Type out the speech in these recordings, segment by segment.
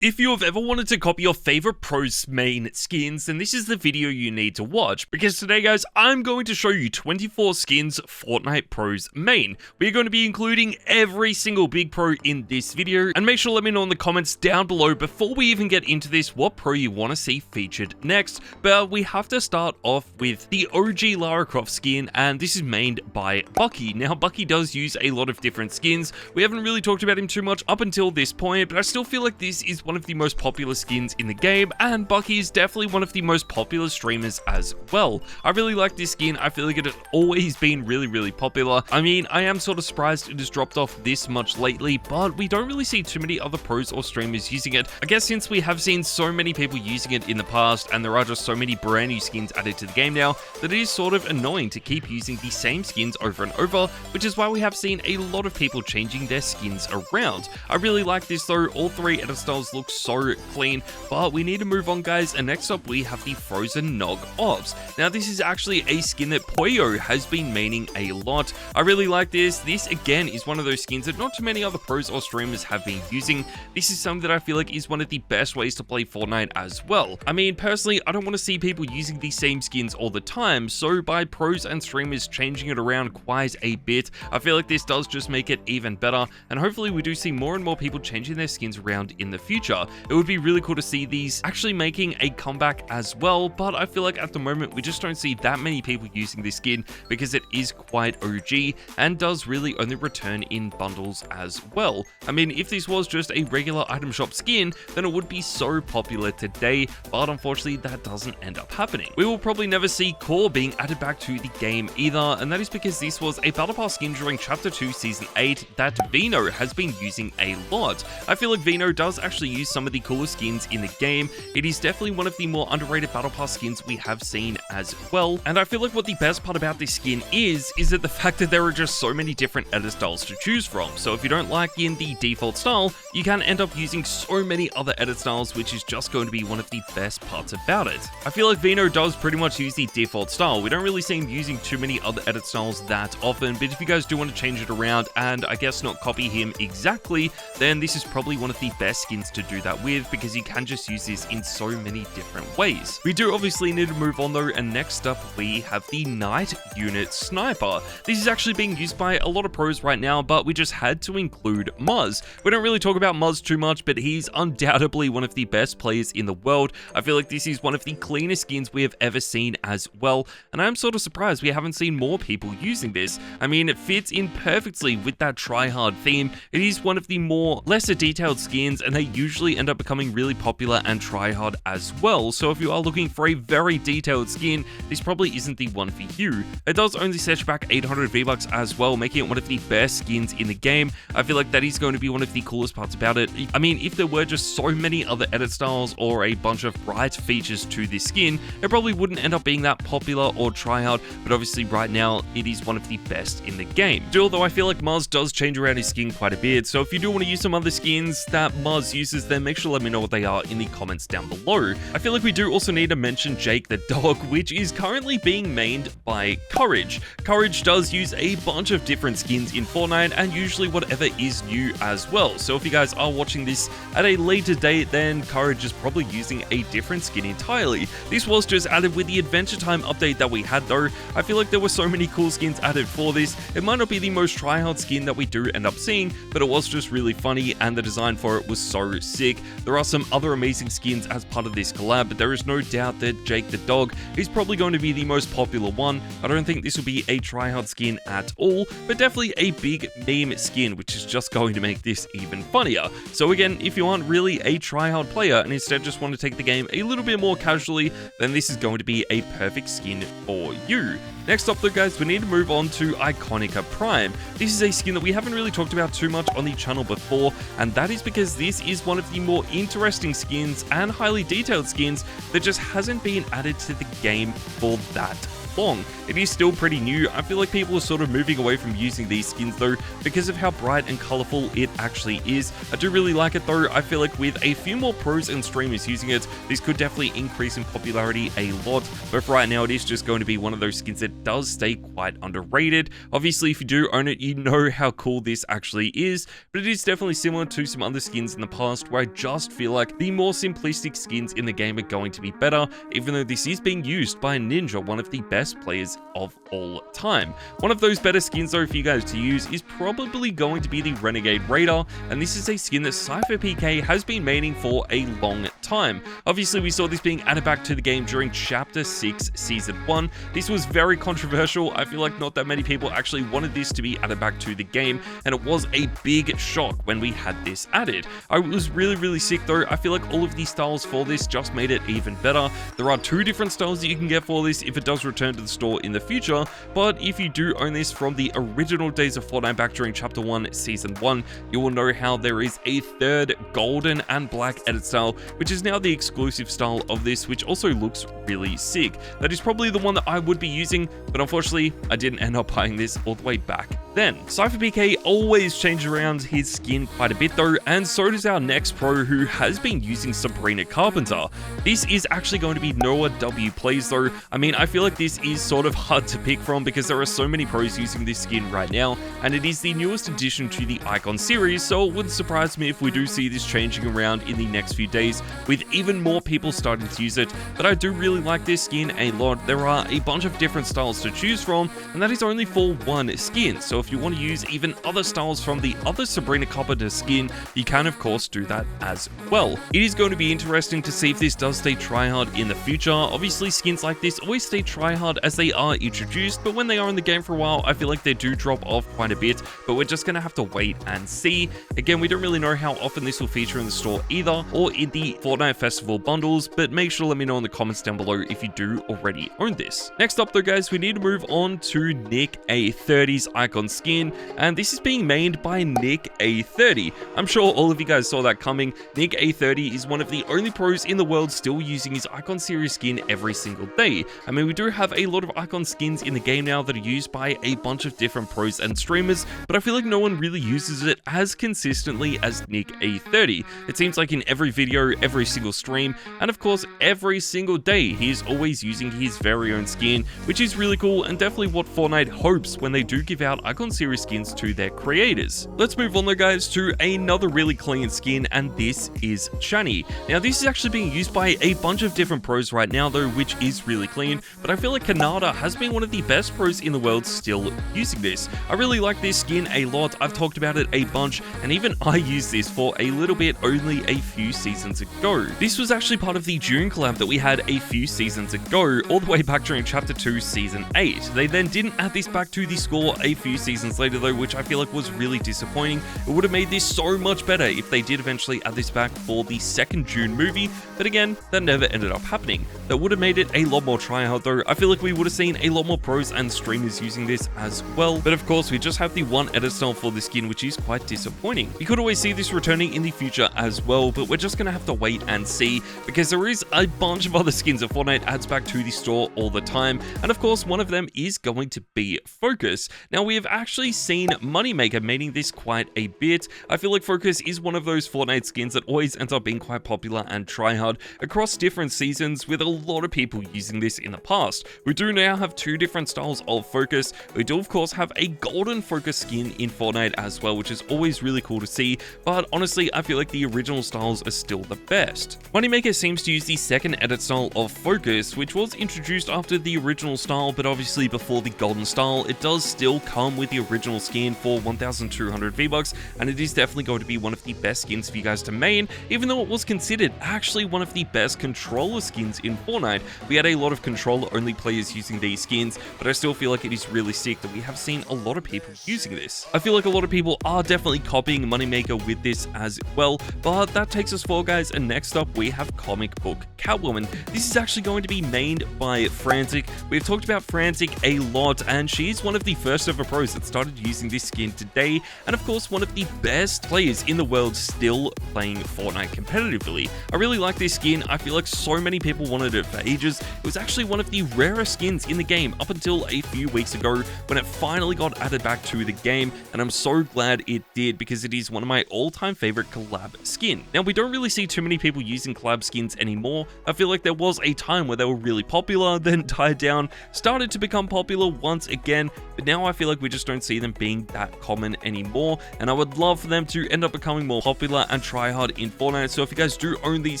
If you have ever wanted to copy your favorite pros main skins, then this is the video you need to watch, because today guys, I'm going to show you 24 skins Fortnite pros main. We're going to be including every single big pro in this video, and make sure to let me know in the comments down below before we even get into this what pro you want to see featured next. But we have to start off with the OG Lara Croft skin, and this is mained by Bugha. Now Bugha does use a lot of different skins. We haven't really talked about him too much up until this point, but I still feel like this is one of the most popular skins in the game, and Bugha is definitely one of the most popular streamers as well. I really like this skin. I feel like it has always been really popular. I mean, I am sort of surprised it has dropped off this much lately, but we don't really see too many other pros or streamers using it. I guess since we have seen so many people using it in the past, and there are just so many brand new skins added to the game now, that it is sort of annoying to keep using the same skins over and over, which is why we have seen a lot of people changing their skins around. I really like this though. All three edit styles look so clean, but we need to move on guys, and next up we have the Frozen Nog Ops. Now this is actually a skin that Poyo has been maining a lot. I really like this. This again is one of those skins that not too many other pros or streamers have been using. This is something that I feel like is one of the best ways to play Fortnite as well. I mean, personally, I don't want to see people using these same skins all the time, so by pros and streamers changing it around quite a bit, I feel like this does just make it even better, and hopefully we do see more and more people changing their skins around in the future. It would be really cool to see these actually making a comeback as well, but I feel like at the moment we just don't see that many people using this skin because it is quite OG and does really only return in bundles as well. I mean, if this was just a regular item shop skin, then it would be so popular today, but unfortunately that doesn't end up happening. We will probably never see KOR being added back to the game either, and that is because this was a Battle Pass skin during Chapter 2 Season 8 that Vino has been using a lot. I feel like Vino does actually use some of the coolest skins in the game. It is definitely one of the more underrated Battle Pass skins we have seen as well, and I feel like what the best part about this skin is that the fact that there are just so many different edit styles to choose from. So if you don't like in the default style, you can end up using so many other edit styles, which is just going to be one of the best parts about it. I feel like Vino does pretty much use the default style. We don't really see him using too many other edit styles that often, but if you guys do want to change it around and I guess not copy him exactly, then this is probably one of the best skins to do that with, because you can just use this in so many different ways. We do obviously need to move on though, and next up we have the Nite Unit Sniper. This is actually being used by a lot of pros right now, but we just had to include Muzz. We don't really talk about Muzz too much, but he's undoubtedly one of the best players in the world. I feel like this is one of the cleanest skins we have ever seen as well, and I'm sort of surprised we haven't seen more people using this. I mean, it fits in perfectly with that Tryhard theme. It is one of the more lesser detailed skins, and they usually end up becoming really popular and tryhard as well. So if you are looking for a very detailed skin, this probably isn't the one for you. It does only set back 800 V-Bucks as well, making it one of the best skins in the game. I feel like that is going to be one of the coolest parts about it. I mean, if there were just so many other edit styles or a bunch of bright features to this skin, it probably wouldn't end up being that popular or tryhard, but obviously right now it is one of the best in the game. Still though, I feel like Muzz does change around his skin quite a bit, so if you do want to use some other skins that Muzz uses, then make sure to let me know what they are in the comments down below. I feel like we do also need to mention Jake the dog, which is currently being mained by Courage. Courage does use a bunch of different skins in Fortnite, and usually whatever is new as well. So if you guys are watching this at a later date, then Courage is probably using a different skin entirely. This was just added with the Adventure Time update that we had though. I feel like there were so many cool skins added for this. It might not be the most tryhard skin that we do end up seeing, but it was just really funny, and the design for it was so sick. There are some other amazing skins as part of this collab, but there is no doubt that Jake the dog is probably going to be the most popular one. I don't think this will be a tryhard skin at all, but definitely a big meme skin, which is just going to make this even funnier. So again, if you aren't really a tryhard player and instead just want to take the game a little bit more casually, then this is going to be a perfect skin for you. Next up though guys, we need to move on to Iconica Prime. This is a skin that we haven't really talked about too much on the channel before, and that is because this is one of the more interesting skins and highly detailed skins that just hasn't been added to the game for that long. It is still pretty new. I feel like people are sort of moving away from using these skins though because of how bright and colorful it actually is. I do really like it though. I feel like with a few more pros and streamers using it, this could definitely increase in popularity a lot. But for right now, it is just going to be one of those skins that does stay quite underrated. Obviously, if you do own it, you know how cool this actually is, but it is definitely similar to some other skins in the past where I just feel like the more simplistic skins in the game are going to be better, even though this is being used by Ninja, one of the best players of all time. One of those better skins though for you guys to use is probably going to be the Renegade Raider, and this is a skin that CypherPK has been maining for a long time. Obviously, we saw this being added back to the game during Chapter 6, Season 1. This was very controversial. I feel like not that many people actually wanted this to be added back to the game, and it was a big shock when we had this added. I was really sick though. I feel like all of these styles for this just made it even better. There are 2 different styles that you can get for this if it does return to the store in the future, but if you do own this from the original days of Fortnite back during Chapter 1, Season 1, you will know how there is a 3rd golden and black edit style, which is now the exclusive style of this, which also looks really sick. That is probably the one that I would be using, but unfortunately, I didn't end up buying this all the way back then. CypherPK always changes around his skin quite a bit though, and so does our next pro who has been using Sabrina Carpenter. This is actually going to be Noah W Plays though. I mean, I feel like this is sort of hard to pick from because there are so many pros using this skin right now, and it is the newest addition to the Icon series, so it wouldn't surprise me if we do see this changing around in the next few days with even more people starting to use it. But I do really like this skin a lot. There are a bunch of different styles to choose from, and that is only for one skin, so if you want to use even other styles from the other Sabrina Carpenter skin, you can of course do that as well. It is going to be interesting to see if this does stay Tryhard in the future. Obviously, skins like this always stay Tryhard as they are introduced, but when they are in the game for a while, I feel like they do drop off quite a bit, but we're just going to have to wait and see. Again, we don't really know how often this will feature in the store either, or in the Fortnite Festival bundles, but make sure to let me know in the comments down below if you do already own this. Next up though guys, we need to move on to Nick A30's Icon skin, and this is being mained by Nick A30. I'm sure all of you guys saw that coming. Nick A30 is one of the only pros in the world still using his Icon series skin every single day. I mean, we do have a lot of Icon skins in the game now that are used by a bunch of different pros and streamers, but I feel like no one really uses it as consistently as Nick A30. It seems like in every video, every single stream, and of course every single day, he is always using his very own skin, which is really cool and definitely what Fortnite hopes when they do give out Icon series skins to their creators. Let's move on though guys to another really clean skin, and this is Chani. Now this is actually being used by a bunch of different pros right now though, which is really clean, but I feel like Canada has been one of the best pros in the world still using this. I really like this skin a lot. I've talked about it a bunch, and even I used this for a little bit only a few seasons ago. This was actually part of the June collab that we had a few seasons ago, all the way back during Chapter 2, Season 8. They then didn't add this back to the score a few seasons later though, which I feel like was really disappointing. It would have made this so much better if they did eventually add this back for the second June movie, but again, that never ended up happening. That would have made it a lot more tryhard though. I feel like we would have seen a lot more pros and streamers using this as well, but of course we just have the one edit style for the skin, which is quite disappointing. You could always see this returning in the future as well, but we're just gonna have to wait and see, because there is a bunch of other skins that Fortnite adds back to the store all the time, and of course one of them is going to be Focus. Now we have actually seen Moneymaker maining this quite a bit. I feel like Focus is one of those Fortnite skins that always ends up being quite popular and tryhard across different seasons, with a lot of people using this in the past. We do now have 2 different styles of Focus. We do of course have a golden Focus skin in Fortnite as well, which is always really cool to see, but honestly I feel like the original styles are still the best. Moneymaker seems to use the second edit style of Focus, which was introduced after the original style, but obviously before the golden style. It does still come with the original skin for 1,200 V-Bucks, and it is definitely going to be one of the best skins for you guys to main, even though it was considered actually one of the best controller skins in Fortnite. We had a lot of controller only players using these skins, but I still feel like it is really sick that we have seen a lot of people using this. I feel like a lot of people are definitely copying Moneymaker with this as well, but that takes us forward guys, and next up we have comic book Catwoman. This is actually going to be mained by Frantic. We've talked about Frantic a lot, and she's one of the first ever pros that that started using this skin today, and of course one of the best players in the world still playing Fortnite competitively. I really like this skin. I feel like so many people wanted it for ages. It was actually one of the rarest skins in the game up until a few weeks ago when it finally got added back to the game, and I'm so glad it did because it is one of my all-time favorite collab skin. Now, we don't really see too many people using collab skins anymore. I feel like there was a time where they were really popular, then died down, started to become popular once again, but now I feel like we just don't see them being that common anymore, and I would love for them to end up becoming more popular and try hard in Fortnite. So if you guys do own these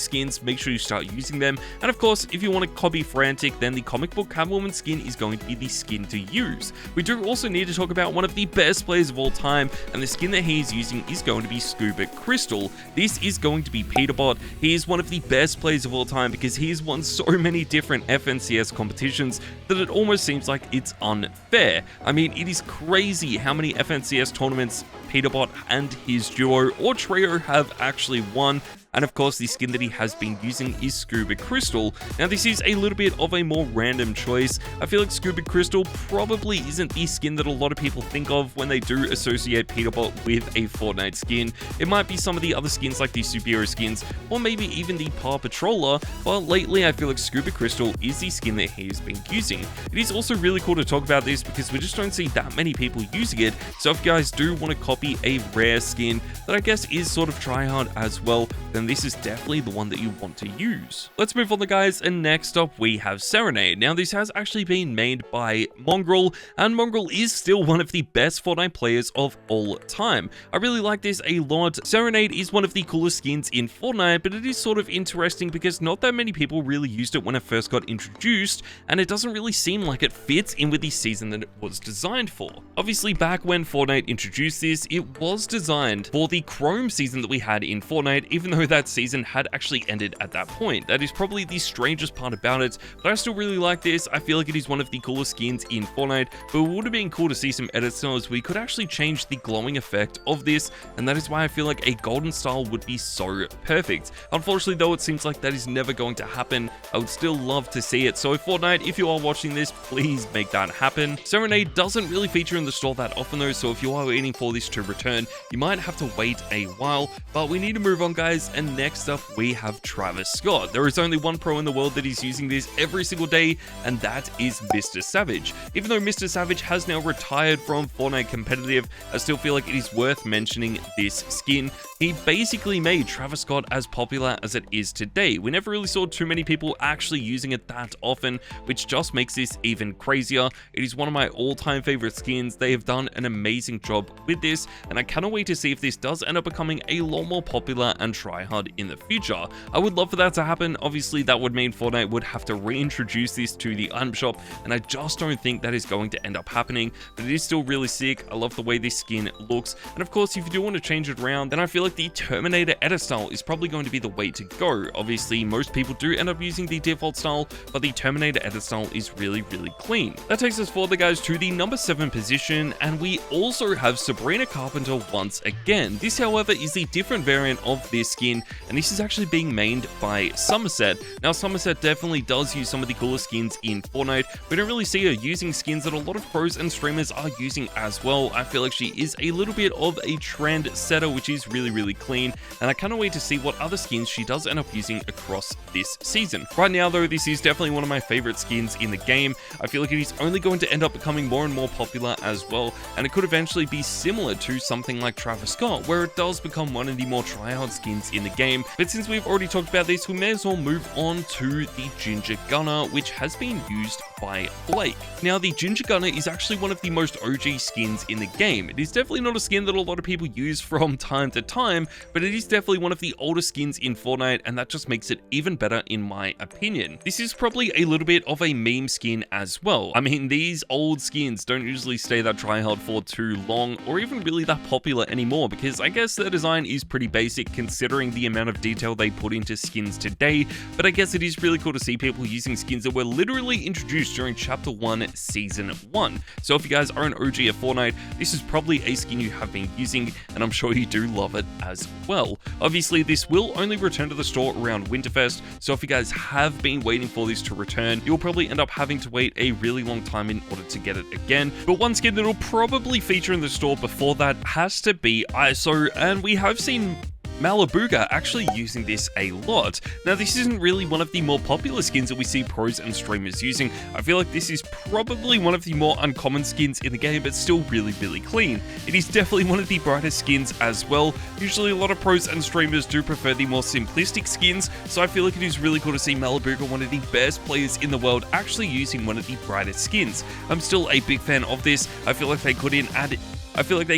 skins, make sure you start using them. And of course, if you want to copy Frantic, then the comic book Catwoman skin is going to be the skin to use. We do also need to talk about one of the best players of all time, and the skin that he is using is going to be Scuba Crystal. This is going to be Peterbot. He is one of the best players of all time because he has won so many different FNCS competitions that it almost seems like it's unfair. I mean, it is crazy how many FNCS tournaments Peterbot and his duo or trio have actually won. And of course, the skin that he has been using is Scuba Crystal. Now, this is a little bit of a more random choice. I feel like Scuba Crystal probably isn't the skin that a lot of people think of when they do associate Peterbot with a Fortnite skin. It might be some of the other skins like the superhero skins, or maybe even the Paw Patroller, but lately I feel like Scuba Crystal is the skin that he has been using. It is also really cool to talk about this because we just don't see that many people using it, so if you guys do want to copy a rare skin that I guess is sort of tryhard as well, then this is definitely the one that you want to use. Let's move on, guys, and next up we have Serenade. Now, this has actually been made by Mongraal, and Mongraal is still one of the best Fortnite players of all time. I really like this a lot. Serenade is one of the coolest skins in Fortnite, but it is sort of interesting because not that many people really used it when it first got introduced, and it doesn't really seem like it fits in with the season that it was designed for. Obviously, back when Fortnite introduced this, it was designed for the Chrome season that we had in Fortnite, even though that season had actually ended at that point. That is probably the strangest part about it, but I still really like this. I feel like it is one of the coolest skins in Fortnite, but it would have been cool to see some edits as we could actually change the glowing effect of this, and that is why I feel like a golden style would be so perfect. Unfortunately though, it seems like that is never going to happen. I would still love to see it, so Fortnite, if you are watching this, please make that happen. Serenade doesn't really feature in the store that often though, so if you are waiting for this to return, you might have to wait a while, but we need to move on, guys, and next up we have Travis Scott. There is only one pro in the world that is using this every single day, and that is Mr. Savage. Even though Mr. Savage has now retired from Fortnite competitive, I still feel like it is worth mentioning this skin. He basically made Travis Scott as popular as it is today. We never really saw too many people actually using it that often, which just makes this even crazier. It is one of my all-time favorite skins. They have done an amazing job with this, and I cannot wait to see if this does end up becoming a lot more popular and tryhard in the future. I would love for that to happen. Obviously, that would mean Fortnite would have to reintroduce this to the item shop, and I just don't think that is going to end up happening, but it is still really sick. I love the way this skin looks, and of course, if you do want to change it around, then I feel like the Terminator edit style is probably going to be the way to go. Obviously, most people do end up using the default style, but the Terminator edit style is really, really clean. That takes us forward, guys, to the number 7 position, and we also have Sabrina Carpenter once again. This, however, is the different variant of this skin, and this is actually being made by Somerset. Now, Somerset definitely does use some of the coolest skins in Fortnite. We don't really see her using skins that a lot of pros and streamers are using as well. I feel like she is a little bit of a trend setter, which is really, really clean, and I cannot wait to see what other skins she does end up using across this season. Right now, though, this is definitely one of my favorite skins in the game. I feel like it is only going to end up becoming more and more popular as well, and it could eventually be similar to something like Travis Scott, where it does become one of the more tryhard skins in the game. But since we've already talked about this, we may as well move on to the Ginger Gunner, which has been used by Blake. Now, the Ginger Gunner is actually one of the most OG skins in the game. It is definitely not a skin that a lot of people use from time to time, but it is definitely one of the older skins in Fortnite, and that just makes it even better in my opinion. This is probably a little bit of a meme skin as well. I mean, these old skins don't usually stay that tryhard for too long, or even really that popular anymore, because I guess their design is pretty basic considering the the amount of detail they put into skins today, but I guess it is really cool to see people using skins that were literally introduced during Chapter 1, Season 1. So if you guys are an OG of Fortnite, this is probably a skin you have been using, and I'm sure you do love it as well. Obviously, this will only return to the store around Winterfest, so if you guys have been waiting for this to return, you'll probably end up having to wait a really long time in order to get it again. But one skin that will probably feature in the store before that has to be ISO, and we have seen Bugha actually using this a lot. Now, this isn't really one of the more popular skins that we see pros and streamers using. I feel like this is probably one of the more uncommon skins in the game, but still really, really clean. It is definitely one of the brightest skins as well. Usually a lot of pros and streamers do prefer the more simplistic skins, so I feel like it is really cool to see Bugha, one of the best players in the world, actually using one of the brightest skins. I'm still a big fan of this. I feel like they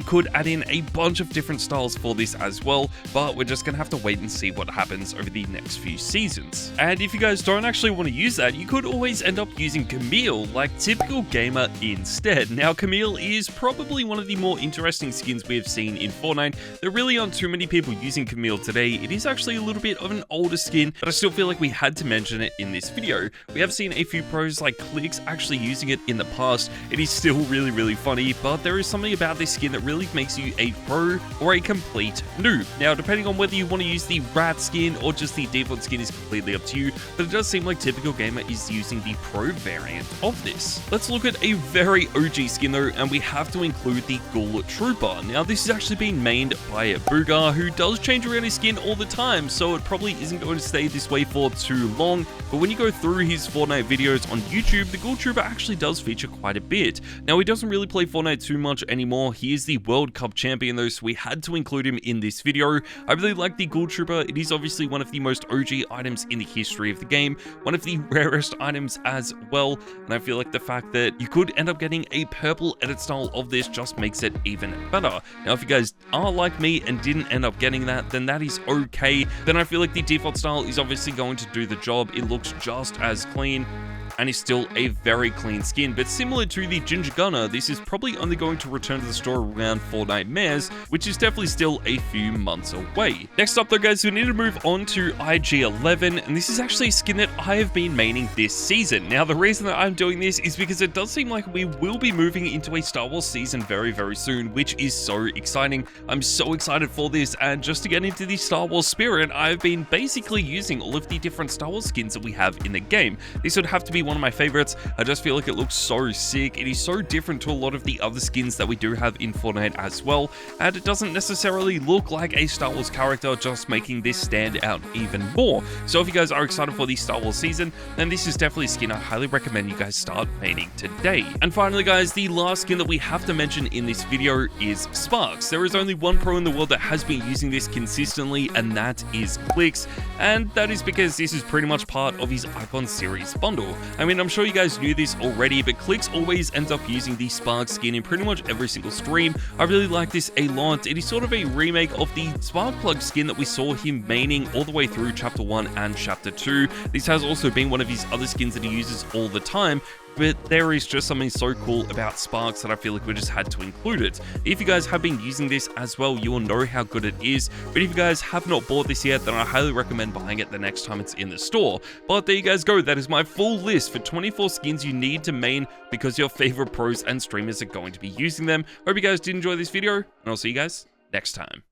could add in a bunch of different styles for this as well, but we're just gonna have to wait and see what happens over the next few seasons. And if you guys don't actually want to use that, you could always end up using Camille, like Typical Gamer, instead. Now, Camille is probably one of the more interesting skins we have seen in Fortnite. There really aren't too many people using Camille today. It is actually a little bit of an older skin, but I still feel like we had to mention it in this video. We have seen a few pros like Clix actually using it in the past. It is still really, really funny, but there is something about this skin that really makes you a pro or a complete noob. Now, depending on whether you want to use the rat skin or just the default skin is completely up to you, but it does seem like Typical Gamer is using the pro variant of this. Let's look at a very OG skin though, and we have to include the Ghoul Trooper. Now, this is actually being mained by Bugha, who does change around his skin all the time, so it probably isn't going to stay this way for too long, but when you go through his Fortnite videos on YouTube, the Ghoul Trooper actually does feature quite a bit. Now, he doesn't really play Fortnite too much anymore. He is the World Cup champion though, so we had to include him in this video. I really like the Ghoul Trooper. It is obviously one of the most OG items in the history of the game, one of the rarest items as well, and I feel like the fact that you could end up getting a purple edit style of this just makes it even better. Now, if you guys are like me and didn't end up getting that, then that is okay. Then I feel like the default style is obviously going to do the job. It looks just as clean and is still a very clean skin, but similar to the Ginger Gunner, this is probably only going to return to the store around Fortnite Mares, which is definitely still a few months away. Next up though, guys, we need to move on to IG-11, and this is actually a skin that I have been maining this season. Now, the reason that I'm doing this is because it does seem like we will be moving into a Star Wars season very, very soon, which is so exciting. I'm so excited for this, and just to get into the Star Wars spirit, I've been basically using all of the different Star Wars skins that we have in the game. This would have to be one of my favorites. I just feel like it looks so sick. It is so different to a lot of the other skins that we do have in Fortnite as well, and it doesn't necessarily look like a Star Wars character, just making this stand out even more. So if you guys are excited for the Star Wars season, then this is definitely a skin I highly recommend you guys start maining today. And finally, guys, the last skin that we have to mention in this video is Sparks. There is only one pro in the world that has been using this consistently, and that is Clix, and that is because this is pretty much part of his Icon series bundle. I mean, I'm sure you guys knew this already, but Clix always ends up using the Spark skin in pretty much every single stream. I really like this a lot. It is sort of a remake of the Spark Plug skin that we saw him maining all the way through Chapter 1 and Chapter 2. This has also been one of his other skins that he uses all the time, but there is just something so cool about Sparks that I feel like we just had to include it. If you guys have been using this as well, you will know how good it is, but if you guys have not bought this yet, then I highly recommend buying it the next time it's in the store. But there you guys go, that is my full list for 24 skins you need to main because your favorite pros and streamers are going to be using them. Hope you guys did enjoy this video, and I'll see you guys next time.